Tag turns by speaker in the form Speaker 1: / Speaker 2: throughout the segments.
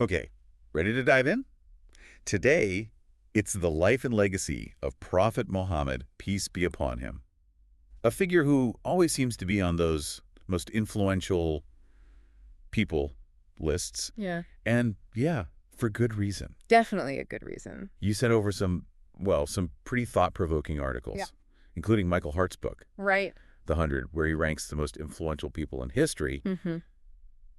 Speaker 1: Okay, ready to dive in? Today, it's the life and legacy of Prophet Muhammad, peace be upon him. A figure who always seems to be on those most influential people lists.
Speaker 2: Yeah.
Speaker 1: And yeah, for good reason.
Speaker 2: Definitely a good reason.
Speaker 1: You sent over some pretty thought-provoking articles,
Speaker 2: Yeah.
Speaker 1: including Michael Hart's book,
Speaker 2: Right.
Speaker 1: The 100, where he ranks the most influential people in history,
Speaker 2: Mm-hmm.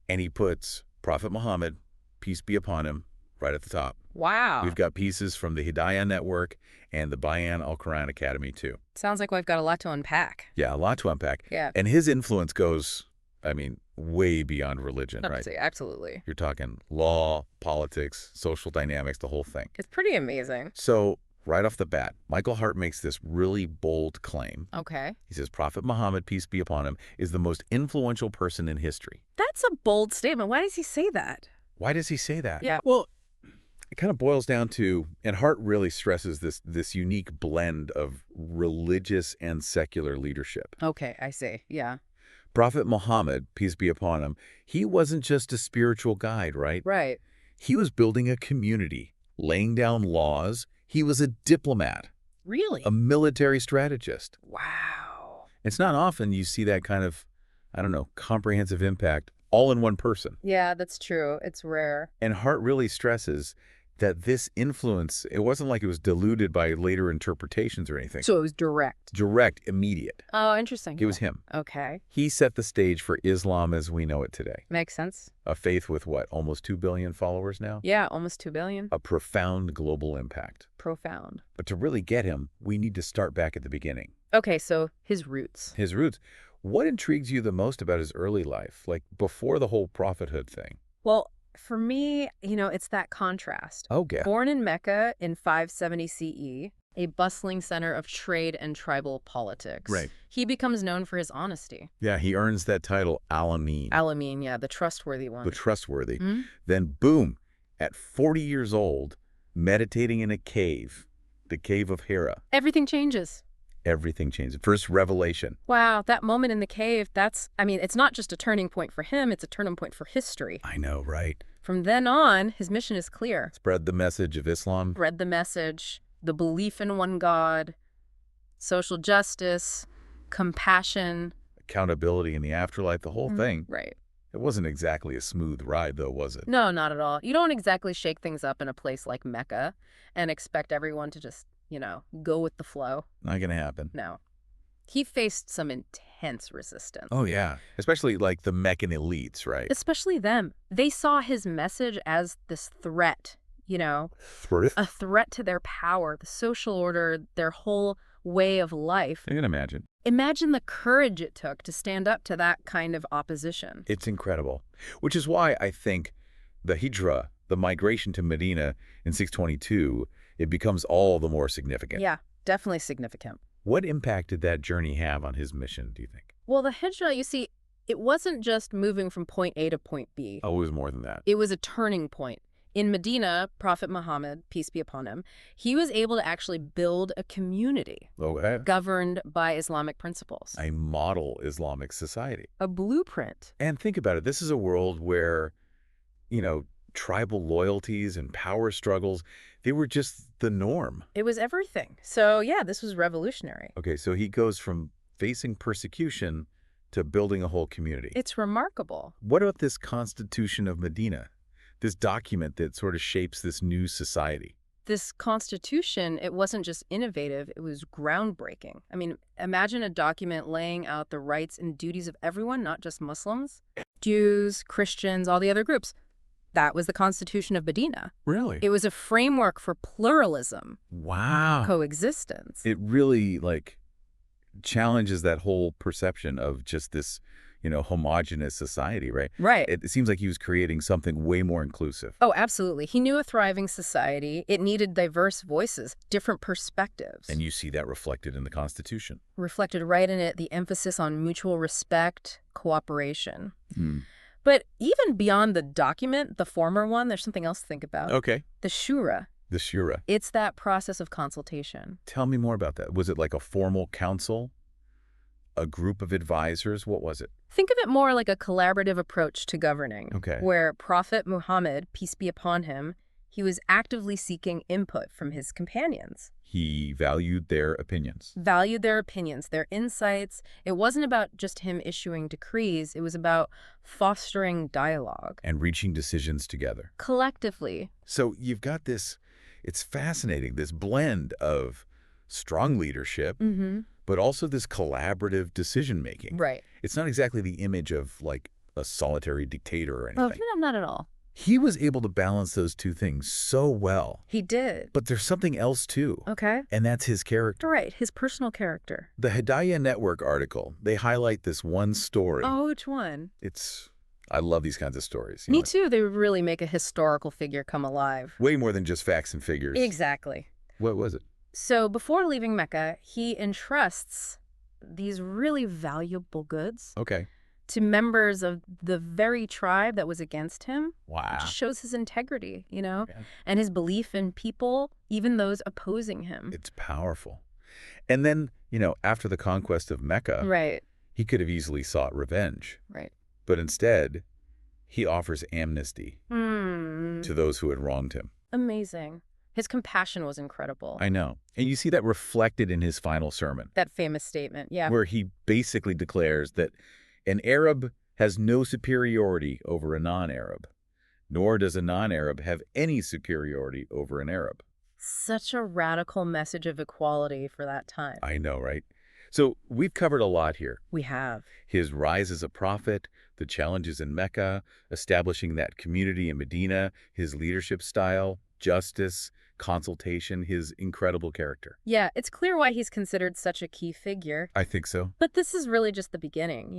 Speaker 1: and he puts Prophet Muhammad, peace be upon him, right at the top.
Speaker 2: Wow.
Speaker 1: We've got pieces from the Hidayah Network and the Bayan Al-Quran Academy, too.
Speaker 2: Sounds like we've got a lot to unpack.
Speaker 1: Yeah, a lot to unpack.
Speaker 2: Yeah.
Speaker 1: And his influence goes, I mean, way beyond religion, right?
Speaker 2: Absolutely.
Speaker 1: You're talking law, politics, social dynamics, the whole thing.
Speaker 2: It's pretty amazing.
Speaker 1: So, right off the bat, Michael Hart makes this really bold claim.
Speaker 2: Okay.
Speaker 1: He says Prophet Muhammad, peace be upon him, is the most influential person in history.
Speaker 2: That's a bold statement. Why does he say that?
Speaker 1: Why does he say that?
Speaker 2: Yeah.
Speaker 1: Well, it kind of boils down to, and Hart really stresses this unique blend of religious and secular leadership.
Speaker 2: Okay, I see. Yeah.
Speaker 1: Prophet Muhammad, peace be upon him, he wasn't just a spiritual guide, right?
Speaker 2: Right.
Speaker 1: He was building a community, laying down laws. He was a diplomat,
Speaker 2: Really?
Speaker 1: a military strategist.
Speaker 2: Wow.
Speaker 1: It's not often you see that kind of, I don't know, comprehensive impact all in one person.
Speaker 2: Yeah, that's true. It's rare.
Speaker 1: And Hart really stresses that this influence, it wasn't like it was diluted by later interpretations or anything.
Speaker 2: So it was direct.
Speaker 1: Direct, immediate.
Speaker 2: Oh, interesting.
Speaker 1: It was him.
Speaker 2: Okay.
Speaker 1: He set the stage for Islam as we know it today.
Speaker 2: Makes sense.
Speaker 1: A faith with what, almost 2 billion followers now?
Speaker 2: Yeah, almost 2 billion.
Speaker 1: A profound global impact.
Speaker 2: Profound.
Speaker 1: But to really get him, we need to start back at the beginning.
Speaker 2: Okay, so his roots.
Speaker 1: His roots. What intrigues you the most about his early life, like before the whole prophethood thing?
Speaker 2: Well, for me, it's that contrast.
Speaker 1: Okay.
Speaker 2: Born in Mecca in 570 CE, a bustling center of trade and tribal politics.
Speaker 1: Right.
Speaker 2: He becomes known for his honesty.
Speaker 1: Yeah, he earns that title, Al-Amin.
Speaker 2: Al-Amin, yeah, the trustworthy one.
Speaker 1: The trustworthy.
Speaker 2: Mhm.
Speaker 1: Then, boom, at 40 years old, meditating in a cave, the cave of Hira.
Speaker 2: Everything changes.
Speaker 1: Everything changes. First revelation.
Speaker 2: Wow, that moment in the cave, it's not just a turning point for him, it's a turning point for history.
Speaker 1: I know, right?
Speaker 2: From then on, his mission is clear.
Speaker 1: Spread the message of Islam.
Speaker 2: Spread the message, the belief in one God, social justice, compassion.
Speaker 1: Accountability in the afterlife, the whole thing.
Speaker 2: Right.
Speaker 1: It wasn't exactly a smooth ride, though, was it?
Speaker 2: No, not at all. You don't exactly shake things up in a place like Mecca and expect everyone to just, go with the flow.
Speaker 1: Not going to happen.
Speaker 2: No. He faced some intense resistance.
Speaker 1: Oh, yeah. Especially like the Meccan elites, right?
Speaker 2: Especially them. They saw his message as this threat, a threat to their power, the social order, their whole way of life.
Speaker 1: You can imagine.
Speaker 2: Imagine the courage it took to stand up to that kind of opposition.
Speaker 1: It's incredible. Which is why I think the Hijra, the migration to Medina in 622, it becomes all the more significant.
Speaker 2: Yeah, definitely significant.
Speaker 1: What impact did that journey have on his mission, do you think?
Speaker 2: Well, the Hijra, you see, it wasn't just moving from point A to point B.
Speaker 1: Oh, it was more than that.
Speaker 2: It was a turning point. In Medina, Prophet Muhammad, peace be upon him, he was able to actually build a community
Speaker 1: Okay.
Speaker 2: governed by Islamic principles.
Speaker 1: A model Islamic society.
Speaker 2: A blueprint.
Speaker 1: And think about it. This is a world where, tribal loyalties and power struggles, they were just the norm.
Speaker 2: It was everything. So, yeah, this was revolutionary.
Speaker 1: Okay, so he goes from facing persecution to building a whole community.
Speaker 2: It's remarkable.
Speaker 1: What about this Constitution of Medina? This document that sort of shapes this new society?
Speaker 2: This constitution, it wasn't just innovative, it was groundbreaking. I mean, imagine a document laying out the rights and duties of everyone, not just Muslims, Jews, Christians, all the other groups. That was the Constitution of Medina.
Speaker 1: Really?
Speaker 2: It was a framework for pluralism,
Speaker 1: Wow.
Speaker 2: coexistence.
Speaker 1: It really, challenges that whole perception of just this, homogenous society, right?
Speaker 2: Right.
Speaker 1: It seems like he was creating something way more inclusive.
Speaker 2: Oh, absolutely. He knew a thriving society. It needed diverse voices, different perspectives.
Speaker 1: And you see that reflected in the Constitution.
Speaker 2: Reflected right in it, the emphasis on mutual respect, cooperation.
Speaker 1: Hmm.
Speaker 2: But even beyond the document, the former one, there's something else to think about.
Speaker 1: Okay.
Speaker 2: The shura.
Speaker 1: The Shura.
Speaker 2: It's that process of consultation.
Speaker 1: Tell me more about that. Was it like a formal council? A group of advisors? What was it?
Speaker 2: Think of it more like a collaborative approach to governing,
Speaker 1: Okay.
Speaker 2: where Prophet Muhammad, peace be upon him, he was actively seeking input from his companions,
Speaker 1: He valued their opinions.
Speaker 2: valued their opinions, their insights. It wasn't about just him issuing decrees. It was about fostering dialogue
Speaker 1: And reaching decisions together.
Speaker 2: collectively.
Speaker 1: So you've got this, it's fascinating, this blend of strong leadership,
Speaker 2: Mm-hmm.
Speaker 1: but also this collaborative decision-making.
Speaker 2: Right.
Speaker 1: It's not exactly the image of, like, a solitary dictator or anything.
Speaker 2: Oh, no, not at all.
Speaker 1: He was able to balance those two things so well.
Speaker 2: He did.
Speaker 1: But there's something else, too.
Speaker 2: Okay.
Speaker 1: And that's his character.
Speaker 2: Right. His personal character.
Speaker 1: The Hidayah Network article, they highlight this one story.
Speaker 2: Oh, which one?
Speaker 1: I love these kinds of stories.
Speaker 2: Me too. They really make a historical figure come alive.
Speaker 1: Way more than just facts and figures.
Speaker 2: Exactly.
Speaker 1: What was it?
Speaker 2: So before leaving Mecca, he entrusts these really valuable goods
Speaker 1: Okay.
Speaker 2: to members of the very tribe that was against him.
Speaker 1: Wow.
Speaker 2: It just shows his integrity,
Speaker 1: Yeah.
Speaker 2: and his belief in people, even those opposing him.
Speaker 1: It's powerful. And then, after the conquest of Mecca,
Speaker 2: Right,
Speaker 1: he could have easily sought revenge.
Speaker 2: right.
Speaker 1: But instead, he offers amnesty
Speaker 2: Hmm.
Speaker 1: to those who had wronged him.
Speaker 2: Amazing. His compassion was incredible.
Speaker 1: I know. And you see that reflected in his final sermon,
Speaker 2: That famous statement, yeah.
Speaker 1: where he basically declares that an Arab has no superiority over a non-Arab, nor does a non-Arab have any superiority over an Arab.
Speaker 2: Such a radical message of equality for that time.
Speaker 1: I know, right? So we've covered a lot here.
Speaker 2: We have.
Speaker 1: His rise as a prophet, the challenges in Mecca, establishing that community in Medina, his leadership style, justice, consultation, his incredible character.
Speaker 2: Yeah, it's clear why he's considered such a key figure.
Speaker 1: I think so.
Speaker 2: But this is really just the beginning,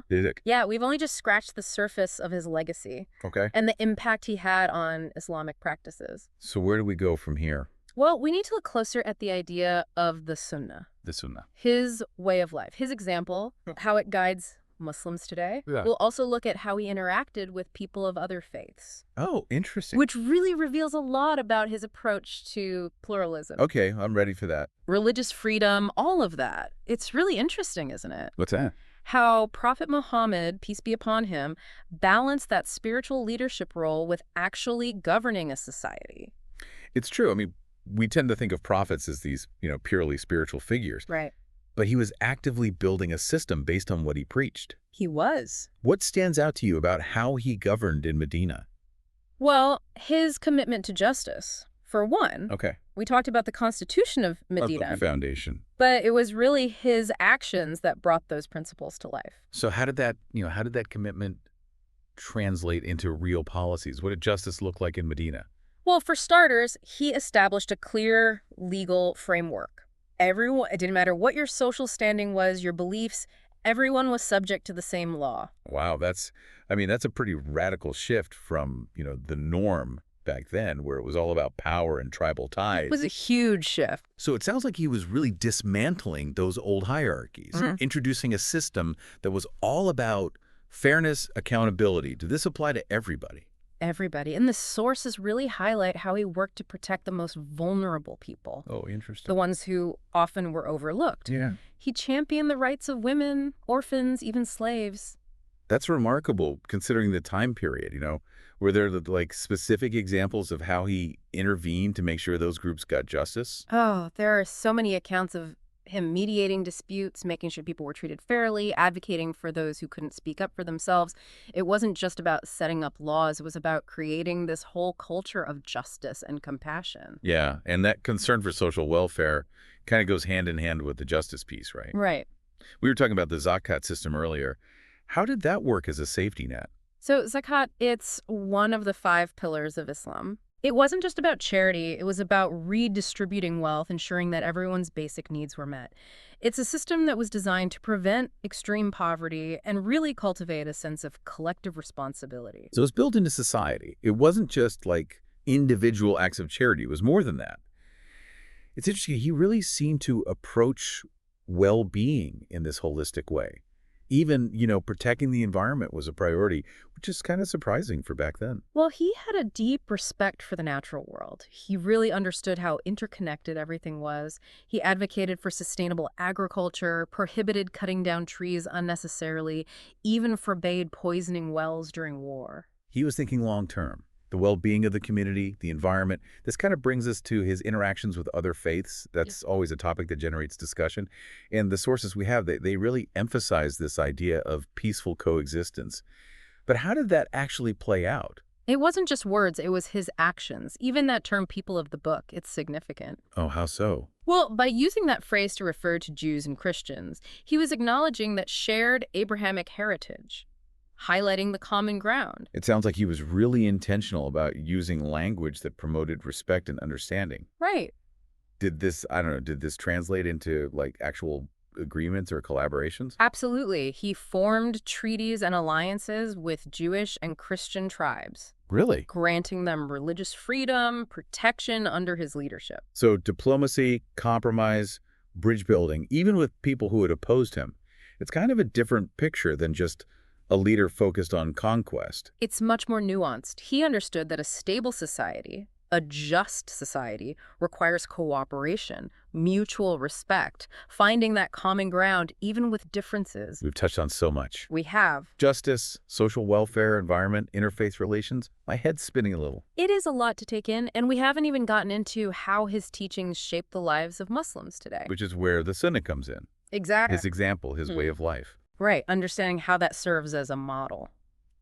Speaker 1: Did it?
Speaker 2: Yeah, we've only just scratched the surface of his legacy
Speaker 1: Okay.
Speaker 2: and the impact he had on Islamic practices.
Speaker 1: So where do we go from here?
Speaker 2: Well, we need to look closer at the idea of the Sunnah,
Speaker 1: The Sunnah.
Speaker 2: his way of life, his example, how it guides Muslims today.
Speaker 1: Yeah.
Speaker 2: We'll also look at how he interacted with people of other faiths,
Speaker 1: Oh, interesting.
Speaker 2: which really reveals a lot about his approach to pluralism,
Speaker 1: Okay, I'm ready for that.
Speaker 2: religious freedom, all of that. It's really interesting, isn't it?
Speaker 1: What's that?
Speaker 2: How Prophet Muhammad, peace be upon him, balanced that spiritual leadership role with actually governing a society.
Speaker 1: It's true. I mean, we tend to think of prophets as these, purely spiritual figures.
Speaker 2: Right.
Speaker 1: But he was actively building a system based on what he preached.
Speaker 2: He was.
Speaker 1: What stands out to you about how he governed in Medina?
Speaker 2: Well, his commitment to justice, for one.
Speaker 1: Okay.
Speaker 2: We talked about the Constitution of Medina,
Speaker 1: The foundation.
Speaker 2: but it was really his actions that brought those principles to life.
Speaker 1: So how did that commitment translate into real policies? What did justice look like in Medina?
Speaker 2: Well, for starters, he established a clear legal framework. Everyone, it didn't matter what your social standing was, your beliefs, everyone was subject to the same law.
Speaker 1: Wow, that's a pretty radical shift from, the norm back then, where it was all about power and tribal ties.
Speaker 2: It was a huge shift.
Speaker 1: So it sounds like he was really dismantling those old hierarchies, introducing a system that was all about fairness, accountability. Did this apply to everybody?
Speaker 2: Everybody. And the sources really highlight how he worked to protect the most vulnerable people,
Speaker 1: Oh, interesting.
Speaker 2: the ones who often were overlooked.
Speaker 1: Yeah.
Speaker 2: He championed the rights of women, orphans, even slaves.
Speaker 1: That's remarkable considering the time period, Were there specific examples of how he intervened to make sure those groups got justice?
Speaker 2: Oh, there are so many accounts of him mediating disputes, making sure people were treated fairly, advocating for those who couldn't speak up for themselves. It wasn't just about setting up laws. It was about creating this whole culture of justice and compassion.
Speaker 1: Yeah, and that concern for social welfare kind of goes hand in hand with the justice piece, right?
Speaker 2: Right.
Speaker 1: We were talking about the zakat system earlier. How did that work as a safety net?
Speaker 2: So zakat, it's one of the 5 pillars of Islam. It wasn't just about charity. It was about redistributing wealth, ensuring that everyone's basic needs were met. It's a system that was designed to prevent extreme poverty and really cultivate a sense of collective responsibility.
Speaker 1: So it was built into society. It wasn't just like individual acts of charity. It was more than that. It's interesting. He really seemed to approach well-being in this holistic way. Even, protecting the environment was a priority, which is kind of surprising for back then.
Speaker 2: Well, he had a deep respect for the natural world. He really understood how interconnected everything was. He advocated for sustainable agriculture, prohibited cutting down trees unnecessarily, even forbade poisoning wells during war.
Speaker 1: He was thinking long term, the well-being of the community, the environment. This kind of brings us to his interactions with other faiths. That's always a topic that generates discussion. And the sources we have, they really emphasize this idea of peaceful coexistence. But how did that actually play out?
Speaker 2: It wasn't just words, it was his actions. Even that term, people of the book, it's significant.
Speaker 1: Oh, how so?
Speaker 2: Well, by using that phrase to refer to Jews and Christians, he was acknowledging that shared Abrahamic heritage, highlighting the common ground.
Speaker 1: It sounds like he was really intentional about using language that promoted respect and understanding.
Speaker 2: Right.
Speaker 1: Did this, I don't know, did this translate into like actual agreements or collaborations?
Speaker 2: Absolutely. He formed treaties and alliances with Jewish and Christian tribes,
Speaker 1: Really?
Speaker 2: granting them religious freedom, protection under his leadership.
Speaker 1: So diplomacy, compromise, bridge building, even with people who had opposed him. It's kind of a different picture than just a leader focused on conquest.
Speaker 2: It's much more nuanced. He understood that a stable society, a just society, requires cooperation, mutual respect, finding that common ground even with differences.
Speaker 1: We've touched on so much.
Speaker 2: We have.
Speaker 1: Justice, social welfare, environment, interfaith relations. My head's spinning a little.
Speaker 2: It is a lot to take in, and we haven't even gotten into how his teachings shape the lives of Muslims today.
Speaker 1: Which is where the Sunnah comes in.
Speaker 2: Exactly.
Speaker 1: His example, his way of life.
Speaker 2: Right, understanding how that serves as a model.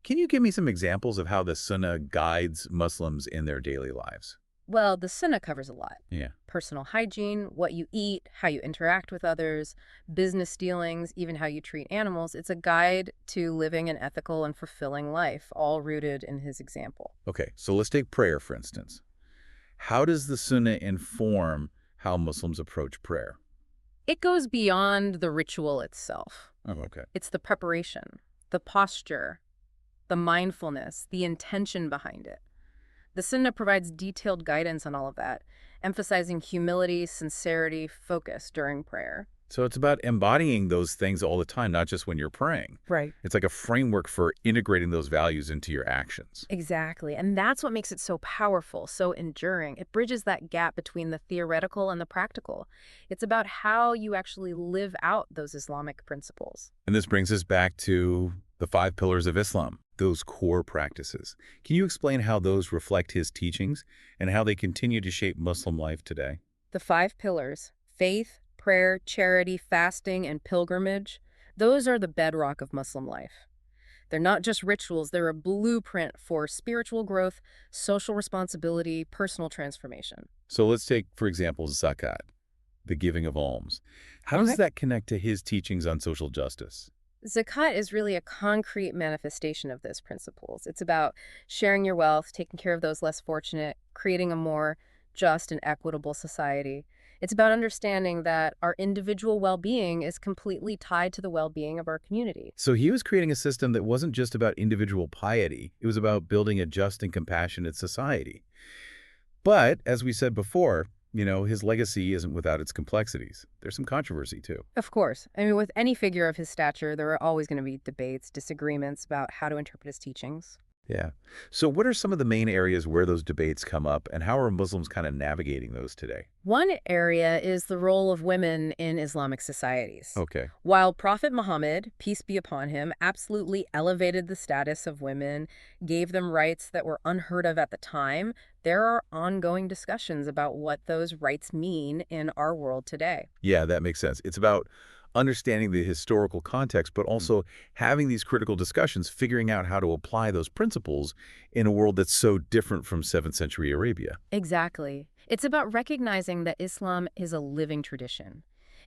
Speaker 1: Can you give me some examples of how the Sunnah guides Muslims in their daily lives?
Speaker 2: Well, the Sunnah covers a lot.
Speaker 1: Yeah.
Speaker 2: Personal hygiene, what you eat, how you interact with others, business dealings, even how you treat animals. It's a guide to living an ethical and fulfilling life, all rooted in his example.
Speaker 1: Okay, so let's take prayer, for instance. How does the Sunnah inform how Muslims approach prayer?
Speaker 2: It goes beyond the ritual itself.
Speaker 1: Oh, okay.
Speaker 2: It's the preparation, the posture, the mindfulness, the intention behind it. The Sunnah provides detailed guidance on all of that, emphasizing humility, sincerity, focus during prayer.
Speaker 1: So it's about embodying those things all the time, not just when you're praying.
Speaker 2: Right.
Speaker 1: It's like a framework for integrating those values into your actions.
Speaker 2: Exactly. And that's what makes it so powerful, so enduring. It bridges that gap between the theoretical and the practical. It's about how you actually live out those Islamic principles.
Speaker 1: And this brings us back to the 5 pillars of Islam, those core practices. Can you explain how those reflect his teachings and how they continue to shape Muslim life today?
Speaker 2: The 5 pillars, faith, prayer, charity, fasting, and pilgrimage, those are the bedrock of Muslim life. They're not just rituals, they're a blueprint for spiritual growth, social responsibility, personal transformation.
Speaker 1: So let's take, for example, zakat, the giving of alms. How does that connect to his teachings on social justice?
Speaker 2: Zakat is really a concrete manifestation of those principles. It's about sharing your wealth, taking care of those less fortunate, creating a more just and equitable society. It's about understanding that our individual well-being is completely tied to the well-being of our community.
Speaker 1: So he was creating a system that wasn't just about individual piety. It was about building a just and compassionate society. But, as we said before, his legacy isn't without its complexities. There's some controversy, too.
Speaker 2: Of course. I mean, with any figure of his stature, there are always going to be debates, disagreements about how to interpret his teachings.
Speaker 1: Yeah. So what are some of the main areas where those debates come up, and how are Muslims kind of navigating those today?
Speaker 2: One area is the role of women in Islamic societies.
Speaker 1: Okay.
Speaker 2: While Prophet Muhammad, peace be upon him, absolutely elevated the status of women, gave them rights that were unheard of at the time, there are ongoing discussions about what those rights mean in our world today.
Speaker 1: Yeah, that makes sense. It's about understanding the historical context, but also having these critical discussions, figuring out how to apply those principles in a world that's so different from 7th century Arabia.
Speaker 2: Exactly. It's about recognizing that Islam is a living tradition.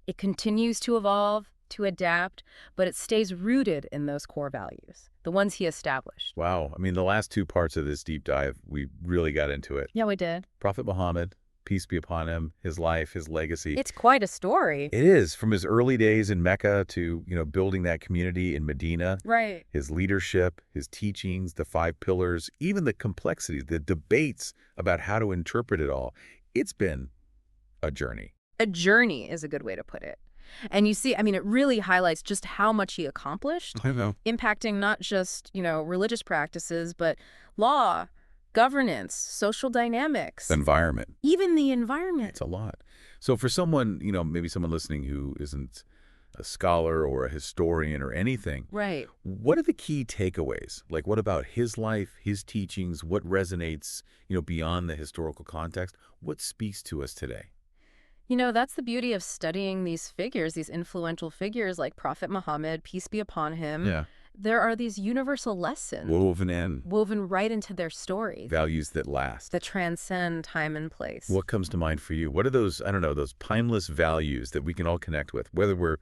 Speaker 2: It continues to evolve, to adapt, but it stays rooted in those core values, the ones he established.
Speaker 1: Wow. I mean, the last 2 parts of this deep dive, we really got into it.
Speaker 2: Yeah, we did.
Speaker 1: Prophet Muhammad, peace be upon him, his life, his legacy.
Speaker 2: It's quite a story.
Speaker 1: It is, from his early days in Mecca to, building that community in Medina.
Speaker 2: Right.
Speaker 1: His leadership, his teachings, the 5 pillars, even the complexities, the debates about how to interpret it all. It's been a journey.
Speaker 2: A journey is a good way to put it. And you see, I mean, it really highlights just how much he accomplished,
Speaker 1: I know.
Speaker 2: impacting not just, religious practices, but law, governance, social dynamics,
Speaker 1: Environment.
Speaker 2: even the environment.
Speaker 1: It's a lot. So for someone, maybe someone listening who isn't a scholar or a historian or anything,
Speaker 2: Right.
Speaker 1: what are the key takeaways? Like, what about his life, his teachings? What resonates, beyond the historical context? What speaks to us today?
Speaker 2: That's the beauty of studying these figures, these influential figures like Prophet Muhammad, peace be upon him.
Speaker 1: Yeah.
Speaker 2: There are these universal lessons woven right into their stories
Speaker 1: values that last.
Speaker 2: that transcend time and place.
Speaker 1: What comes to mind for you? What are those, I don't know, those timeless values that we can all connect with, whether we're,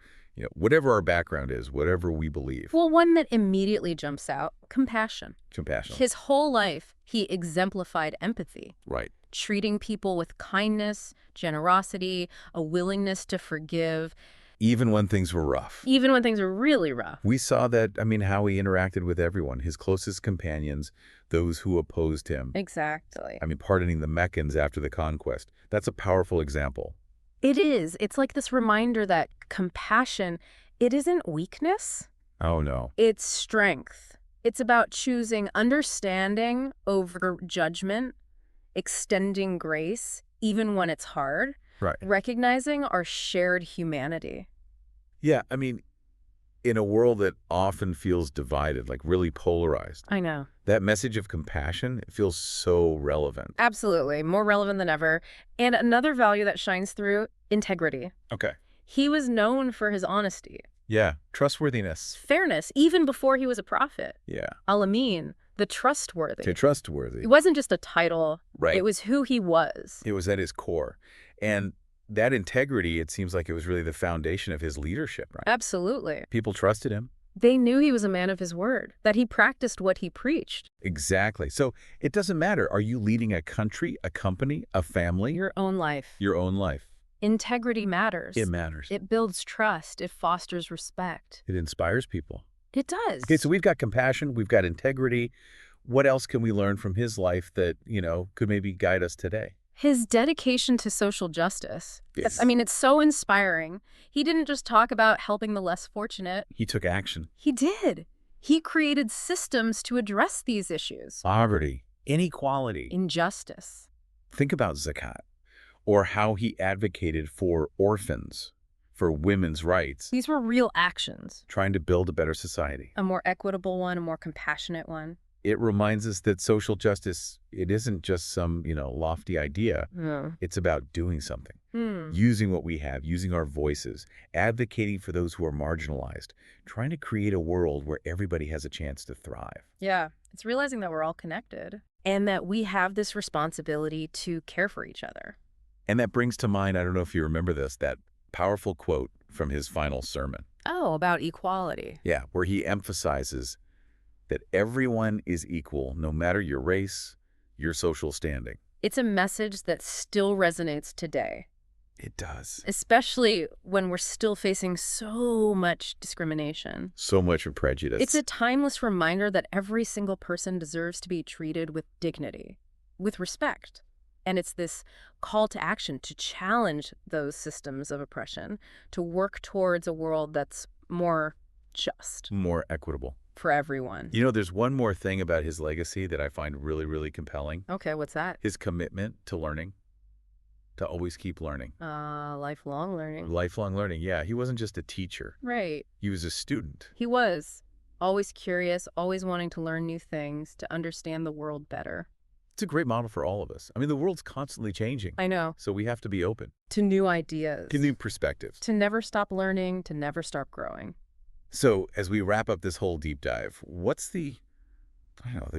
Speaker 1: whatever our background is, whatever we believe?
Speaker 2: Well, one that immediately jumps out, compassion.
Speaker 1: Compassion.
Speaker 2: His whole life, he exemplified empathy,
Speaker 1: Right.
Speaker 2: treating people with kindness, generosity, a willingness to forgive,
Speaker 1: Even when things were rough.
Speaker 2: even when things are really rough.
Speaker 1: We saw that, how he interacted with everyone, his closest companions, those who opposed him.
Speaker 2: Exactly.
Speaker 1: Pardoning the Meccans after the conquest. That's a powerful example.
Speaker 2: It is. It's like this reminder that compassion, it isn't weakness,
Speaker 1: Oh, no.
Speaker 2: it's strength. It's about choosing understanding over judgment, extending grace, even when it's hard,
Speaker 1: Right.
Speaker 2: recognizing our shared humanity.
Speaker 1: Yeah, in a world that often feels divided, like really polarized,
Speaker 2: I know.
Speaker 1: that message of compassion, it feels so relevant.
Speaker 2: Absolutely. More relevant than ever. And another value that shines through, integrity.
Speaker 1: Okay.
Speaker 2: He was known for his honesty,
Speaker 1: Yeah, trustworthiness.
Speaker 2: fairness, even before he was a prophet.
Speaker 1: Yeah,
Speaker 2: Al-Amin, the trustworthy.
Speaker 1: to trustworthy.
Speaker 2: It wasn't just a title.
Speaker 1: Right.
Speaker 2: It was who he was.
Speaker 1: It was at his core. And that integrity, it seems like it was really the foundation of his leadership, right?
Speaker 2: Absolutely.
Speaker 1: People trusted him.
Speaker 2: They knew he was a man of his word, that he practiced what he preached.
Speaker 1: Exactly. So it doesn't matter. Are you leading a country, a company, a family?
Speaker 2: Your own life.
Speaker 1: Your own life.
Speaker 2: Integrity matters.
Speaker 1: It matters.
Speaker 2: It builds trust. It fosters respect.
Speaker 1: It inspires people.
Speaker 2: It does.
Speaker 1: Okay, so we've got compassion, we've got integrity. What else can we learn from his life that, could maybe guide us today?
Speaker 2: His dedication to social justice.
Speaker 1: Yes.
Speaker 2: It's so inspiring. He didn't just talk about helping the less fortunate.
Speaker 1: He took action.
Speaker 2: He did. He created systems to address these issues.
Speaker 1: Poverty, inequality.
Speaker 2: Injustice.
Speaker 1: Think about zakat, or how he advocated for orphans, for women's rights,
Speaker 2: These were real actions.
Speaker 1: trying to build a better society.
Speaker 2: A more equitable one, a more compassionate one.
Speaker 1: It reminds us that social justice, it isn't just some, lofty idea.
Speaker 2: No.
Speaker 1: It's about doing something,
Speaker 2: Hmm.
Speaker 1: using what we have, using our voices, advocating for those who are marginalized, trying to create a world where everybody has a chance to thrive.
Speaker 2: Yeah. It's realizing that we're all connected and that we have this responsibility to care for each other.
Speaker 1: And that brings to mind, I don't know if you remember this, that powerful quote from his final sermon.
Speaker 2: Oh, about equality.
Speaker 1: Yeah, where he emphasizes that everyone is equal, no matter your race, your social standing.
Speaker 2: It's a message that still resonates today,
Speaker 1: It does.
Speaker 2: especially when we're still facing so much discrimination.
Speaker 1: So much of prejudice.
Speaker 2: It's a timeless reminder that every single person deserves to be treated with dignity, with respect. And it's this call to action to challenge those systems of oppression, to work towards a world that's more just
Speaker 1: more equitable.
Speaker 2: for everyone.
Speaker 1: There's one more thing about his legacy that I find really, really compelling.
Speaker 2: Okay, what's that?
Speaker 1: His commitment to learning, to always keep learning.
Speaker 2: Lifelong learning.
Speaker 1: Lifelong learning, yeah. He wasn't just a teacher.
Speaker 2: Right.
Speaker 1: He was a student.
Speaker 2: He was always curious, always wanting to learn new things, to understand the world better.
Speaker 1: It's a great model for all of us. The world's constantly changing,
Speaker 2: I know.
Speaker 1: so we have to be open
Speaker 2: To new ideas.
Speaker 1: to new perspectives.
Speaker 2: To never stop learning, to never stop growing.
Speaker 1: So as we wrap up this whole deep dive, what's the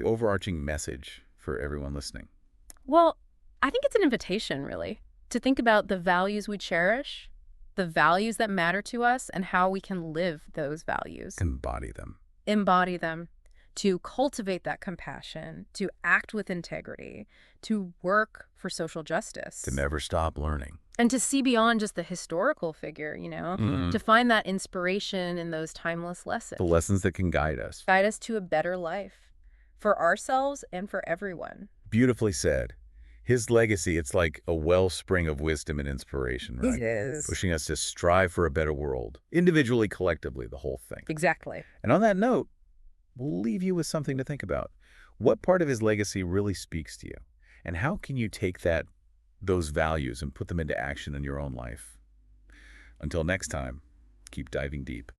Speaker 1: overarching message for everyone listening?
Speaker 2: Well, I think it's an invitation, really, to think about the values we cherish, the values that matter to us, and how we can live those values.
Speaker 1: Embody them.
Speaker 2: Embody them, to cultivate that compassion, to act with integrity, to work for social justice.
Speaker 1: To never stop learning.
Speaker 2: And to see beyond just the historical figure,
Speaker 1: Mhm.
Speaker 2: to find that inspiration in those timeless lessons.
Speaker 1: The lessons that can guide us.
Speaker 2: Guide us to a better life for ourselves and for everyone.
Speaker 1: Beautifully said. His legacy, it's like a wellspring of wisdom and inspiration,
Speaker 2: It
Speaker 1: right?
Speaker 2: is.
Speaker 1: Pushing us to strive for a better world, individually, collectively, the whole thing.
Speaker 2: Exactly.
Speaker 1: And on that note, we'll leave you with something to think about. What part of his legacy really speaks to you? And how can you take those values and put them into action in your own life? Until next time, keep diving deep.